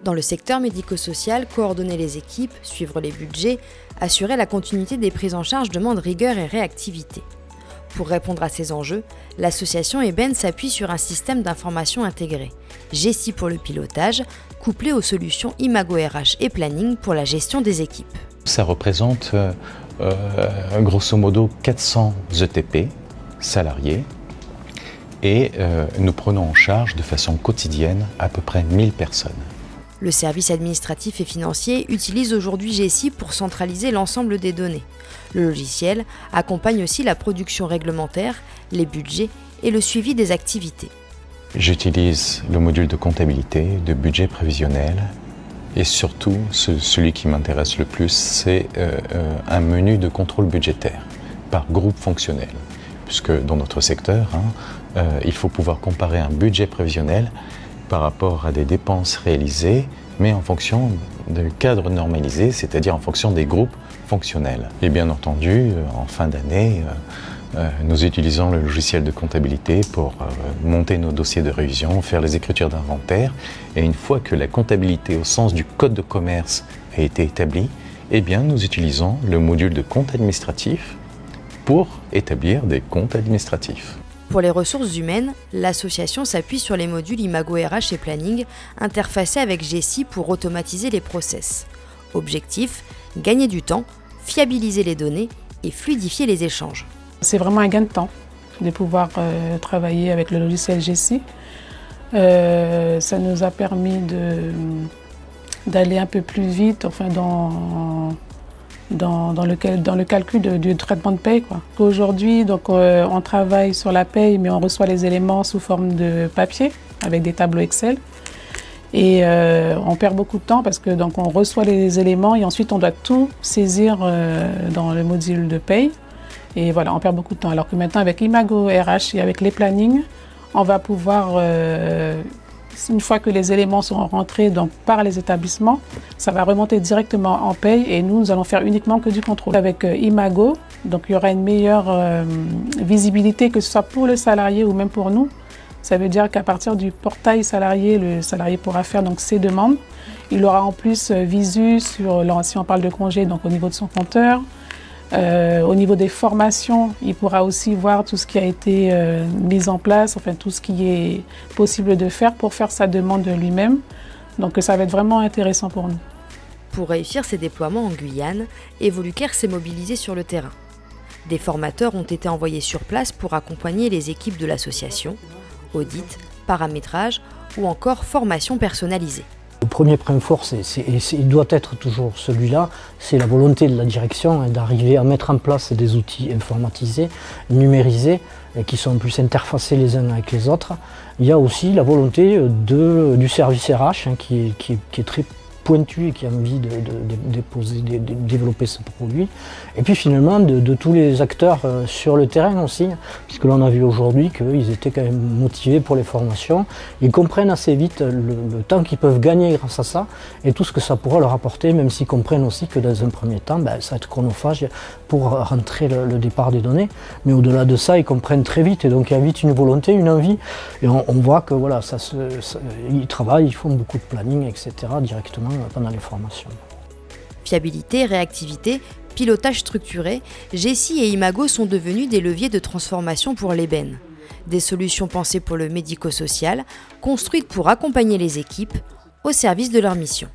Dans le secteur médico-social, coordonner les équipes, suivre les budgets, assurer la continuité des prises en charge demande rigueur et réactivité. Pour répondre à ces enjeux, l'association Eben s'appuie sur un système d'information intégré, Jessie pour le pilotage, couplé aux solutions Imago RH et Planning pour la gestion des équipes. Ça représente grosso modo 400 ETP salariés et nous prenons en charge de façon quotidienne à peu près 1000 personnes. Le service administratif et financier utilise aujourd'hui Jessie pour centraliser l'ensemble des données. Le logiciel accompagne aussi la production réglementaire, les budgets et le suivi des activités. J'utilise le module de comptabilité, de budget prévisionnel et surtout, celui qui m'intéresse le plus, c'est un menu de contrôle budgétaire par groupe fonctionnel. Puisque dans notre secteur, il faut pouvoir comparer un budget prévisionnel par rapport à des dépenses réalisées, mais en fonction du cadre normalisé, c'est-à-dire en fonction des groupes fonctionnels. Et bien entendu, en fin d'année, nous utilisons le logiciel de comptabilité pour monter nos dossiers de révision, faire les écritures d'inventaire. Et une fois que la comptabilité au sens du code de commerce a été établie, eh bien nous utilisons le module de compte administratif pour établir des comptes administratifs. Pour les ressources humaines, l'association s'appuie sur les modules Imago RH et Planning, interfacés avec Jessie pour automatiser les process. Objectif, gagner du temps, fiabiliser les données et fluidifier les échanges. C'est vraiment un gain de temps de pouvoir travailler avec le logiciel Jessie. Ça nous a permis d'aller un peu plus vite dans le calcul du traitement de paye, quoi. Aujourd'hui, donc, on travaille sur la paye, mais on reçoit les éléments sous forme de papier, avec des tableaux Excel. Et on perd beaucoup de temps parce que donc, on reçoit les éléments et ensuite on doit tout saisir dans le module de paye. Et voilà, on perd beaucoup de temps. Alors que maintenant, avec Imago RH et avec les plannings, on va pouvoir, une fois que les éléments sont rentrés donc, par les établissements, ça va remonter directement en paye et nous allons faire uniquement que du contrôle. Avec Imago, donc il y aura une meilleure visibilité, que ce soit pour le salarié ou même pour nous. Ça veut dire qu'à partir du portail salarié, le salarié pourra faire donc, ses demandes. Il aura en plus visu sur, si on parle de congé, donc au niveau de son compteur. Au niveau des formations, il pourra aussi voir tout ce qui a été mis en place, enfin tout ce qui est possible de faire pour faire sa demande de lui-même. Donc ça va être vraiment intéressant pour nous. Pour réussir ces déploiements en Guyane, Evolucare s'est mobilisé sur le terrain. Des formateurs ont été envoyés sur place pour accompagner les équipes de l'association, audit, paramétrage ou encore formation personnalisée. Le premier point fort, il doit être toujours celui-là, c'est la volonté de la direction d'arriver à mettre en place des outils informatisés, numérisés, qui sont plus interfacés les uns avec les autres. Il y a aussi la volonté du service RH qui est très pointu et qui a envie de développer ce produit. Et puis finalement de tous les acteurs sur le terrain aussi, puisque l'on a vu aujourd'hui qu'ils étaient quand même motivés pour les formations. Ils comprennent assez vite le temps qu'ils peuvent gagner grâce à ça et tout ce que ça pourra leur apporter, même s'ils comprennent aussi que dans un premier temps, ça va être chronophage pour rentrer le départ des données. Mais au-delà de ça, ils comprennent très vite et donc il y a vite une volonté, une envie. Et on voit que voilà, ils travaillent, ils font beaucoup de planning, etc. directement pendant les formations. Fiabilité, réactivité, pilotage structuré, Jessie et Imago sont devenus des leviers de transformation pour l'ébène. Des solutions pensées pour le médico-social, construites pour accompagner les équipes au service de leur mission.